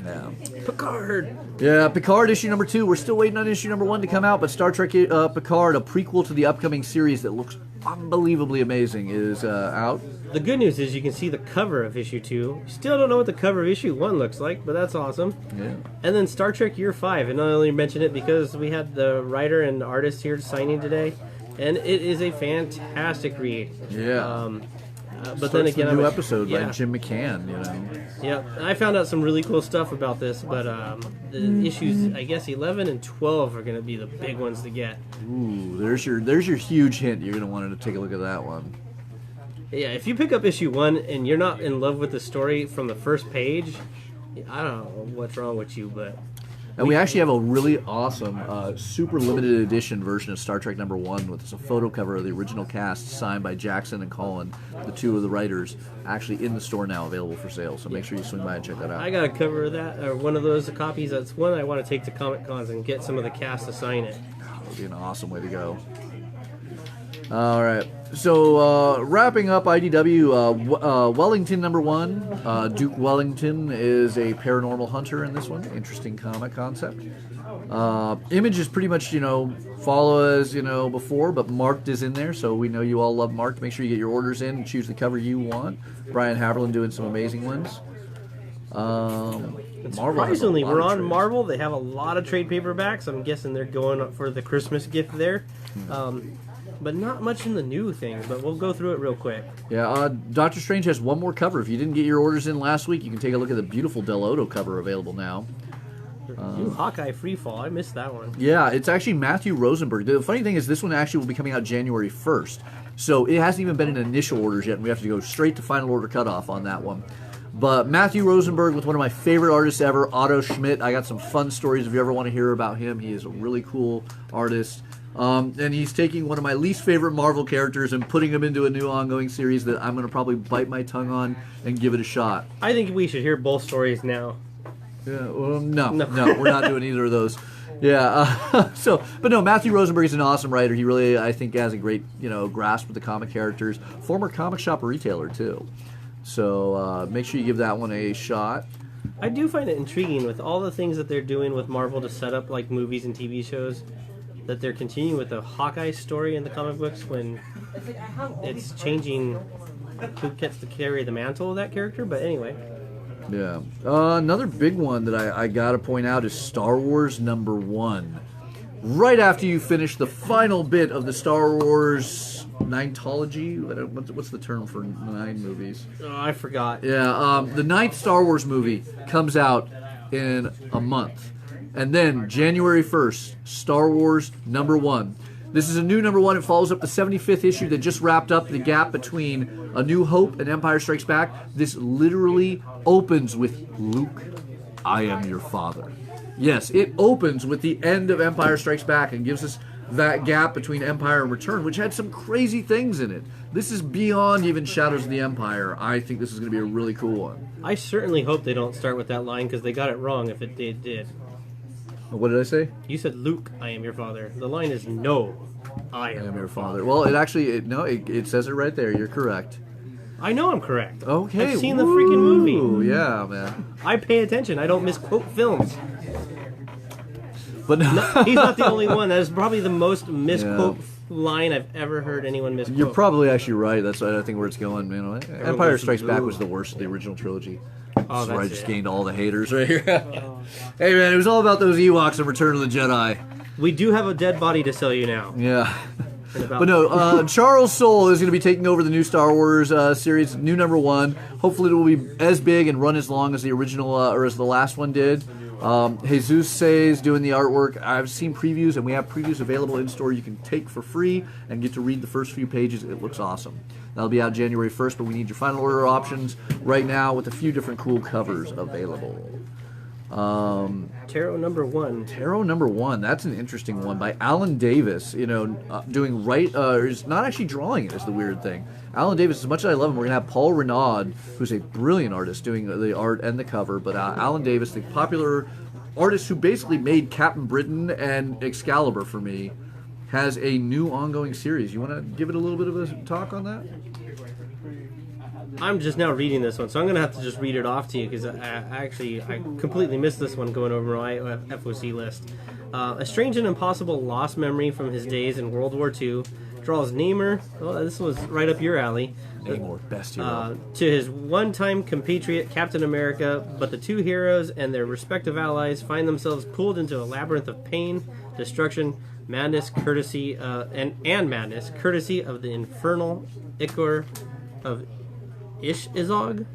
[SPEAKER 1] Yeah.
[SPEAKER 2] Picard!
[SPEAKER 1] Yeah, Picard issue number 2. We're still waiting on issue number 1 to come out, but Star Trek Picard, a prequel to the upcoming series that looks unbelievably amazing, is out.
[SPEAKER 2] The good news is you can see the cover of issue 2. Still don't know what the cover of issue 1 looks like, but that's awesome.
[SPEAKER 1] Yeah.
[SPEAKER 2] And then Star Trek Year 5, and I only mention it because we had the writer and artist here signing today, and it is a fantastic read.
[SPEAKER 1] Yeah.
[SPEAKER 2] But then again,
[SPEAKER 1] the new episode by
[SPEAKER 2] yeah.
[SPEAKER 1] Jim McCann, you know.
[SPEAKER 2] Yeah, I found out some really cool stuff about this, but the issues, I guess 11 and 12 are going to be the big ones to get.
[SPEAKER 1] Ooh, there's your huge hint. You're going to want to take a look at that one.
[SPEAKER 2] Yeah, if you pick up issue 1 and you're not in love with the story from the first page, I don't know what's wrong with you, but...
[SPEAKER 1] And we actually have a really awesome, super limited edition version of Star Trek number 1 with a photo cover of the original cast signed by Jackson and Colin, the 2 of the writers, actually in the store now available for sale. So make sure you swing by and check that out.
[SPEAKER 2] I got a cover of that, or one of those copies. That's one I want to take to Comic Cons and get some of the cast to sign it.
[SPEAKER 1] That would be an awesome way to go. All right. So wrapping up IDW, Wellington number 1. Duke Wellington is a paranormal hunter in this one. Interesting comic concept. Image is pretty much, follow as, before, but Marked is in there, so we know you all love Marked. Make sure you get your orders in and choose the cover you want. Brian Haberlin doing some amazing ones.
[SPEAKER 2] Surprisingly, we're on Marvel. They have a lot of trade paperbacks. I'm guessing they're going up for the Christmas gift there. But not much in the new things, but we'll go through it real quick.
[SPEAKER 1] Yeah, Doctor Strange has one more cover. If you didn't get your orders in last week, you can take a look at the beautiful Del Otto cover available now.
[SPEAKER 2] New Hawkeye Freefall. I missed that one.
[SPEAKER 1] Yeah, it's actually Matthew Rosenberg. The funny thing is this one actually will be coming out January 1st. So it hasn't even been in initial orders yet, and we have to go straight to final order cutoff on that one. But Matthew Rosenberg with one of my favorite artists ever, Otto Schmidt. I got some fun stories if you ever want to hear about him. He is a really cool artist. And he's taking one of my least favorite Marvel characters and putting him into a new ongoing series that I'm going to probably bite my tongue on and give it a shot.
[SPEAKER 2] I think we should hear both stories now.
[SPEAKER 1] Yeah, well, no, we're not doing either of those. Yeah, but no, Matthew Rosenberg is an awesome writer. He really, I think, has a great, grasp with the comic characters. Former comic shop retailer, too. So make sure you give that one a shot.
[SPEAKER 2] I do find it intriguing with all the things that they're doing with Marvel to set up like movies and TV shows, that they're continuing with the Hawkeye story in the comic books when it's changing who gets to carry the mantle of that character. But anyway.
[SPEAKER 1] Yeah. Another big one that I got to point out is Star Wars number 1. Right after you finish the final bit of the Star Wars Ninthology, what's the term for 9 movies?
[SPEAKER 2] Oh, I forgot.
[SPEAKER 1] Yeah, the 9th Star Wars movie comes out in a month. And then, January 1st, Star Wars number 1. This is a new number 1. It follows up the 75th issue that just wrapped up the gap between A New Hope and Empire Strikes Back. This literally opens with Luke, I am your father. Yes, it opens with the end of Empire Strikes Back and gives us that gap between Empire and Return, which had some crazy things in it. This is beyond even Shadows of the Empire. I think this is going to be a really cool one.
[SPEAKER 2] I certainly hope they don't start with that line because they got it wrong if it did.
[SPEAKER 1] What did I say?
[SPEAKER 2] You said, Luke, I am your father. The line is, no, I am
[SPEAKER 1] your father. Well, it actually, it says it right there. You're correct.
[SPEAKER 2] I know I'm correct.
[SPEAKER 1] Okay.
[SPEAKER 2] I've seen the freaking movie.
[SPEAKER 1] Ooh, yeah, man.
[SPEAKER 2] I pay attention. I don't misquote films.
[SPEAKER 1] But
[SPEAKER 2] No, he's not the only one. That is probably the most misquote line I've ever heard anyone misquote.
[SPEAKER 1] you're probably actually right. That's I think where it's going. You know, Empire Strikes Back was the worst of the original trilogy.
[SPEAKER 2] Oh,
[SPEAKER 1] That's where I
[SPEAKER 2] that's
[SPEAKER 1] just
[SPEAKER 2] it.
[SPEAKER 1] gained all the haters right here. Hey, man, it was all about those Ewoks in Return of the Jedi.
[SPEAKER 2] We do have a dead body to sell you now.
[SPEAKER 1] Yeah.
[SPEAKER 2] In about-
[SPEAKER 1] But no, Charles Soule is going to be taking over the new Star Wars series, new #1. Hopefully, it will be as big and run as long as the original or as the last one did. Jesus Say's doing the artwork. I've seen previews, and we have previews available in store. You can take for free and get to read the first few pages. It looks awesome. That'll be out January 1st, but we need your final order options right now with a few different cool covers available.
[SPEAKER 2] Tarot #1.
[SPEAKER 1] Tarot #1, that's an interesting one by Alan Davis. You know, doing is not actually drawing it is the weird thing. Alan Davis, as much as I love him, we're gonna have Paul Renaud, who's a brilliant artist, doing the art and the cover. But Alan Davis, the popular artist who basically made Captain Britain and Excalibur for me, has a new ongoing series. You want to give it a little bit of a talk on that?
[SPEAKER 2] I'm just now reading this one, so I'm going to have to just read it off to you because I completely missed this one going over my FOC list. A strange and impossible lost memory from his days in World War II draws Namor, this was right up your alley,
[SPEAKER 1] Namor, best hero.
[SPEAKER 2] to his one-time compatriot Captain America, but the two heroes and their respective allies find themselves pulled into a labyrinth of pain, destruction, madness, courtesy, and madness, courtesy of the infernal Ichor of Ish-Izog?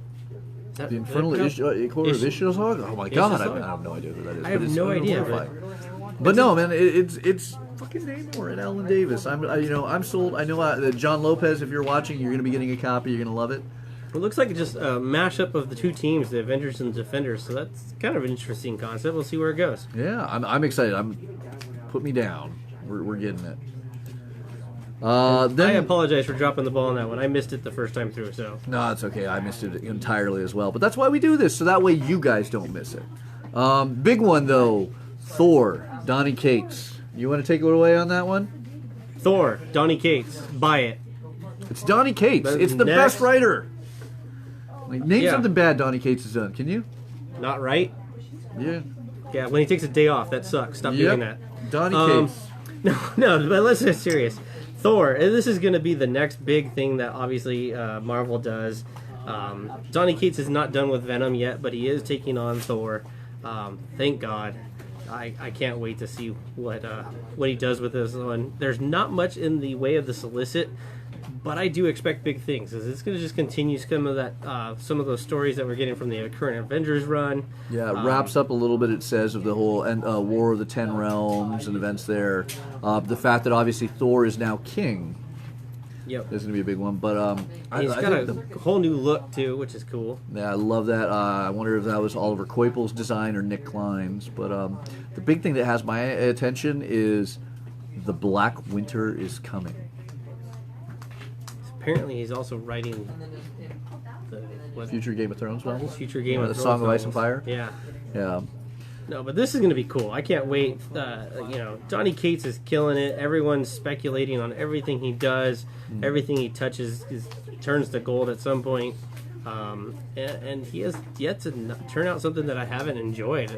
[SPEAKER 1] The Infernal Ichor of Ishazog? Oh my god, I have no idea who that is.
[SPEAKER 2] I have no idea.
[SPEAKER 1] But no, man, it's fucking Namor and Alan Davis. I'm sold. I know that John Lopez. If you're watching, you're gonna be getting a copy. You're gonna love it.
[SPEAKER 2] It looks like just a mashup of the two teams, the Avengers and the Defenders. So that's kind of an interesting concept. We'll see where it goes.
[SPEAKER 1] Yeah, I'm excited. Put me down. We're getting it. Then
[SPEAKER 2] I apologize for dropping the ball on that one. I missed it the first time through. So
[SPEAKER 1] no, it's okay. I missed it entirely as well. But that's why we do this, so that way you guys don't miss it. Big one though, Thor, Donny Cates. You want to take it away on that one?
[SPEAKER 2] Thor, Donny Cates, buy it.
[SPEAKER 1] It's Donny Cates. It's the
[SPEAKER 2] Next.
[SPEAKER 1] best writer. Like, name
[SPEAKER 2] Yeah.
[SPEAKER 1] something bad Donny Cates has done. Can you?
[SPEAKER 2] Not right?
[SPEAKER 1] Yeah.
[SPEAKER 2] Yeah, when he takes a day off, that sucks. Stop doing that.
[SPEAKER 1] Donny Cates.
[SPEAKER 2] No, but let's get serious. Thor, this is going to be the next big thing that obviously Marvel does. Donny Cates is not done with Venom yet, but he is taking on Thor. Thank God. I can't wait to see what he does with this one. There's not much in the way of the solicit, but I do expect big things. It's going to just continue some of those stories that we're getting from the current Avengers run.
[SPEAKER 1] Yeah, it wraps up a little bit, it says, of the whole War of the Ten Realms and events there. The fact that obviously Thor is now king
[SPEAKER 2] Yep.
[SPEAKER 1] is going to be a big one. But
[SPEAKER 2] He's
[SPEAKER 1] I
[SPEAKER 2] got
[SPEAKER 1] think
[SPEAKER 2] a whole new look too, which is cool.
[SPEAKER 1] yeah, I love that. I wonder if that was Oliver Coipel's design or Nick Klein's. But the big thing that has my attention is the Black Winter is coming.
[SPEAKER 2] Apparently, he's also writing the
[SPEAKER 1] Future Game of Thrones novels?
[SPEAKER 2] future Game of
[SPEAKER 1] The
[SPEAKER 2] Thrones
[SPEAKER 1] Song of Ice and
[SPEAKER 2] novels.
[SPEAKER 1] Fire?
[SPEAKER 2] Yeah.
[SPEAKER 1] Yeah.
[SPEAKER 2] No, but this is going to be cool. I can't wait. Donny Cates is killing it. Everyone's speculating on everything he does. Everything he touches turns to gold at some point. And he has yet to turn out something that I haven't enjoyed.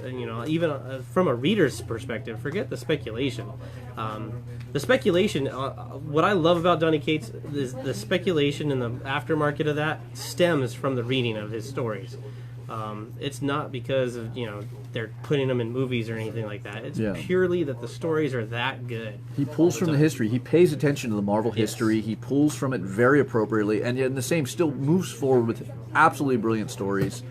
[SPEAKER 2] Even from a reader's perspective, forget the speculation. The speculation, what I love about Donny Cates is the speculation and the aftermarket of that stems from the reading of his stories. It's not because of they're putting them in movies or anything like that. It's purely that the stories are that good.
[SPEAKER 1] He pulls from the history. He pays attention to the Marvel history. He pulls from it very appropriately, and yet in the same still moves forward with absolutely brilliant stories.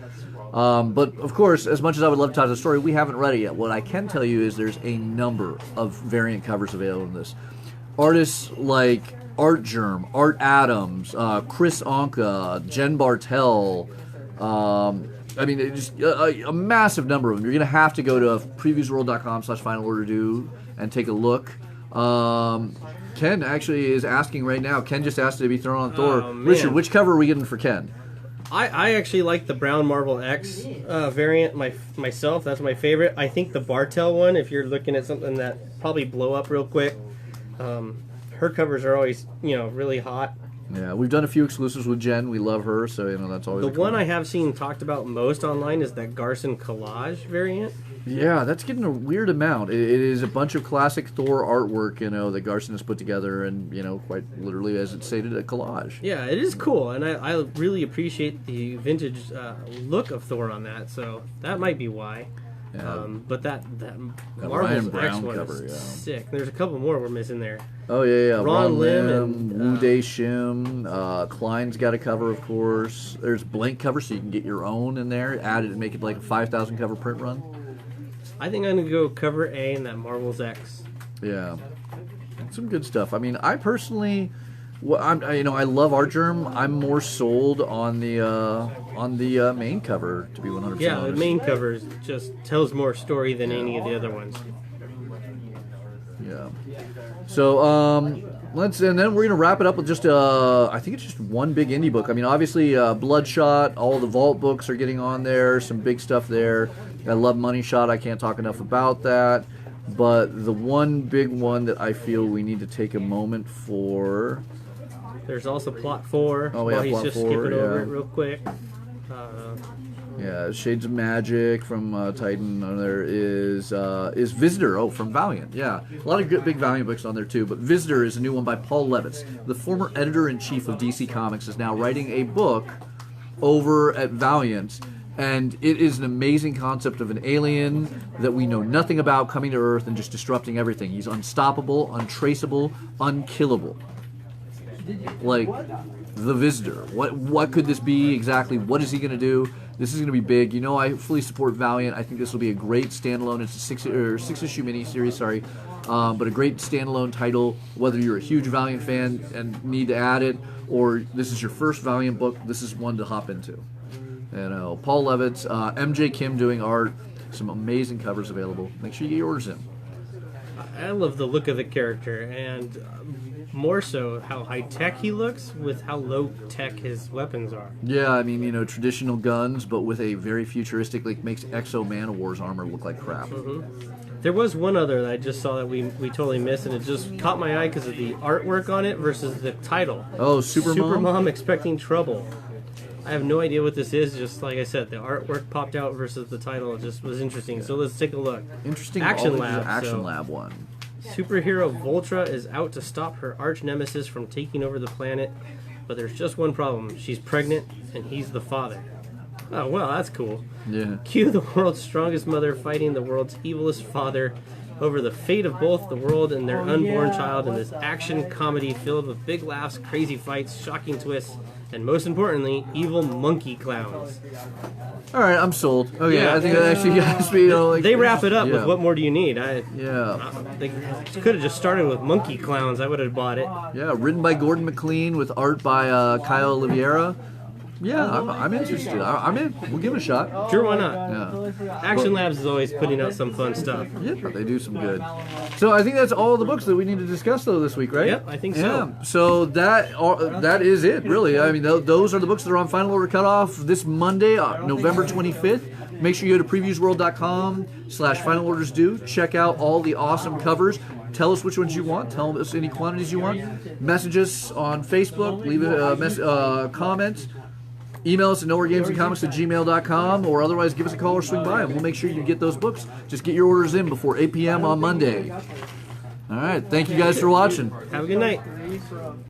[SPEAKER 1] But of course, as much as I would love to talk the story, we haven't read it yet. What I can tell you is there's a number of variant covers available in this. Artists like Art Germ, Art Adams, Chris Anka, Jen Bartel. Just a massive number of them. You're going to have to go to previewsworld.com/finalorder and take a look. Ken actually is asking right now. Ken just asked to be thrown on Thor.
[SPEAKER 2] Man.
[SPEAKER 1] Richard, which cover are we getting for Ken?
[SPEAKER 2] I actually like the Brown Marvel X variant myself. That's my favorite. I think the Bartel one, if you're looking at something that probably blow up real quick, her covers are always really hot.
[SPEAKER 1] Yeah, we've done a few exclusives with Jen. We love her, so that's always
[SPEAKER 2] The one I have seen talked about most online is that Garson collage variant.
[SPEAKER 1] Yeah, that's getting a weird amount. It is a bunch of classic Thor artwork, that Garson has put together, and quite literally, as it stated, a collage.
[SPEAKER 2] Yeah, it is cool, and I really appreciate the vintage look of Thor on that. So that might be why.
[SPEAKER 1] Yeah.
[SPEAKER 2] But that
[SPEAKER 1] Ryan
[SPEAKER 2] Marvel's
[SPEAKER 1] Brown
[SPEAKER 2] X one
[SPEAKER 1] cover,
[SPEAKER 2] is
[SPEAKER 1] yeah.
[SPEAKER 2] sick. There's a couple more we're missing there.
[SPEAKER 1] Oh yeah.
[SPEAKER 2] Ron Lim and
[SPEAKER 1] Wu Dei Shim. Klein's got a cover, of course. There's blank cover, so you can get your own in there. Add it and make it like a 5,000 cover print run.
[SPEAKER 2] I think I'm gonna go cover A in that Marvel's X.
[SPEAKER 1] Yeah, some good stuff. I mean, I personally, I love Art Germ. I'm more sold on the main cover, to be 100%
[SPEAKER 2] Yeah,
[SPEAKER 1] honest.
[SPEAKER 2] the main cover just tells more story than any of the other ones.
[SPEAKER 1] Yeah. So and then we're gonna wrap it up with just I think it's just one big indie book. I mean, obviously Bloodshot, all the Vault books are getting on there. Some big stuff there. I love Money Shot. I can't talk enough about that. But the one big one that I feel we need to take a moment for.
[SPEAKER 2] There's also Plot 4.
[SPEAKER 1] Oh, yeah,
[SPEAKER 2] while he's
[SPEAKER 1] Plot
[SPEAKER 2] just
[SPEAKER 1] 4,
[SPEAKER 2] skipping over
[SPEAKER 1] yeah.
[SPEAKER 2] it real quick.
[SPEAKER 1] Yeah, Shades of Magic from Titan. There is Visitor. From Valiant. Yeah, a lot of good big Valiant books on there too. But Visitor is a new one by Paul Levitz, the former editor-in-chief of DC Comics, is now writing a book over at Valiant. And it is an amazing concept of an alien that we know nothing about coming to Earth and just disrupting everything. He's unstoppable, untraceable, unkillable. Like the Visitor. What could this be exactly? What is he going to do? This is going to be big. I fully support Valiant. I think this will be a great standalone. It's a six-issue miniseries, sorry. But a great standalone title, whether you're a huge Valiant fan and need to add it, or this is your first Valiant book, this is one to hop into. Paul Levitz, MJ Kim doing art, some amazing covers available. Make sure you get yours in.
[SPEAKER 2] I love the look of the character, and more so how high-tech he looks with how low-tech his weapons are.
[SPEAKER 1] Yeah, I mean, traditional guns, but with a very futuristic, makes Exo Man-of-War's armor look like crap.
[SPEAKER 2] Mm-hmm. There was one other that I just saw that we totally missed, and it just caught my eye because of the artwork on it versus the title.
[SPEAKER 1] Oh, Supermom
[SPEAKER 2] Expecting Trouble. I have no idea what this is. Just like I said, the artwork popped out versus the title. It just was interesting. So let's take a look.
[SPEAKER 1] Interesting.
[SPEAKER 2] Action Lab.
[SPEAKER 1] Action Lab one.
[SPEAKER 2] Superhero Voltra is out to stop her arch nemesis from taking over the planet, but there's just one problem. She's pregnant, and he's the father. Oh, well, that's cool.
[SPEAKER 1] Yeah.
[SPEAKER 2] Cue the world's strongest mother fighting the world's evilest father over the fate of both the world and their unborn child in this action comedy filled with big laughs, crazy fights, shocking twists, and most importantly, evil monkey clowns.
[SPEAKER 1] All right, I'm sold. Okay,
[SPEAKER 2] Yeah.
[SPEAKER 1] I think that actually got me.
[SPEAKER 2] They wrap it up
[SPEAKER 1] yeah.
[SPEAKER 2] with what more do you need?
[SPEAKER 1] Yeah.
[SPEAKER 2] They could have just started with monkey clowns. I would have bought it.
[SPEAKER 1] Yeah, written by Gordon McLean with art by Kyle Oliveira. Yeah, I'm interested. I'm in. We'll give it a shot.
[SPEAKER 2] Sure, why not?
[SPEAKER 1] Yeah.
[SPEAKER 2] Action Labs is always putting out some fun stuff.
[SPEAKER 1] Yeah, they do some good. So I think that's all the books that we need to discuss though this week, right?
[SPEAKER 2] Yep, I think so.
[SPEAKER 1] Yeah. So that is it, really. I mean, those are the books that are on final order cutoff this Monday, November 25th. Make sure you go to previewsworld.com/final orders due. Check out all the awesome covers. Tell us which ones you want. Tell us any quantities you want. Message us on Facebook. Leave a comment. Email us at knowheregamesandcomics@gmail.com, or otherwise give us a call or swing by and we'll make sure you get those books. Just get your orders in before 8 p.m. on Monday. All right. Thank you guys for watching.
[SPEAKER 2] Have a good night.